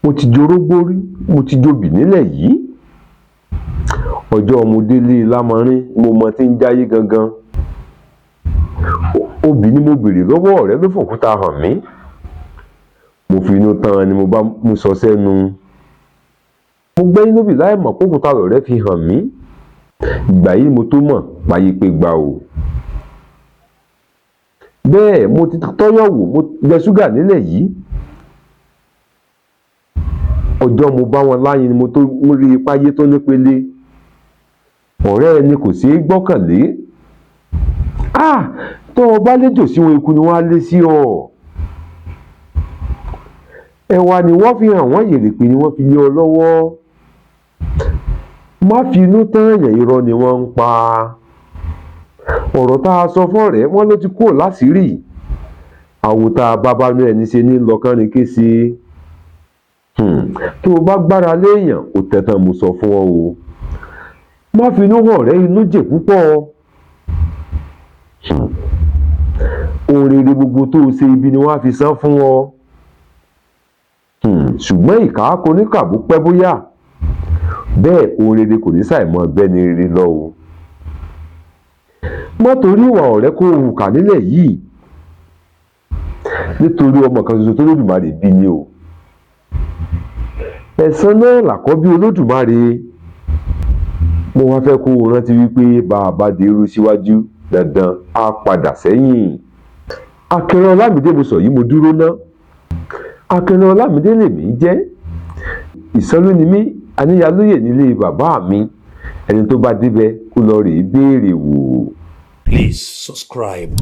mo ti jorógbó rí, mo ti jobì nílẹ̀ yìí. Ọjọ́ mo délé Lámọrin mo mọ tí ń jáyé gangan. Obì ni mo béèrè lọ́wọ́ ọ̀rẹ́ ló fòkúta hàn mí. Mo fi inú tán ni mo bá mú sọ sẹ́nu. Mo gbẹ́yìn lóbì láì mọ̀ pókúta lọ̀rẹ́ fi hàn mí. Ìgbà yìí mo tó mọ̀ páyé pé gbà o. Bẹ́ẹ̀ mo ti tọ́yọ̀ wò, mo jẹ ṣúgà nílẹ̀ yìí. Ọjọ́ mo bá wọn láyé ni mo tó rí páyé tó nípele. Ọ̀rẹ́ ẹni kò ṣeé gbọ́kànlé. Tó o bá léjò sí wọn, ikú ni wọ́n á lé sí ọ. Ẹ̀wà ni wọ́n fi hàn wọ́n, yèrèpè ni wọ́n fi lé ọ lọ́wọ́. Má fi inú tán èèyàn, irọ́ ni wọ́n ń pa. Ọ̀rọ̀ tá a sọ fọ́rẹ̀ẹ́ wọ́n ló ti kúrò láṣìírí. Àwo tá a bá bá ní ẹni ṣe ní lọ́kànrin kése. Tó o bá gbára léèyàn, ó tẹ̀tàn mo sọ fún ọ o. Má fi inú hàn rẹ́, inú jè púpọ̀. Ohun rere gbogbo tó o ṣe, ibi ni wọ́n á fi san fún ọ. Ṣùgbọ́n ìkà kò ní kàbó pẹ́ bóyá. Bẹ́ẹ̀ ohun rere kò ní ṣàìmọ̀ bẹ́ni rere lọ o. Má torí ìwà ọ̀rẹ́ kó o kà nílẹ̀ yìí. Nítorí ọmọ kan ṣoṣo tó Olódùmarè bí ni o. Ẹ̀san náà làkọ́bí Olódùmarè. Mo wá fẹ́ kó o rántí wípé bá a bá dèrú síwájú, dandan á padà sẹ́yìn. Akẹrẹ Ọlámídé mo sọ yìí, mo dúró ná. Akẹrẹ Ọlámídé lèmi jẹ́. Ìsanlú ni mí, Aníyalóyè nílé bàbá mi. Ẹni tó bá débẹ̀ kó lọ rèé béèrè wò. Please subscribe.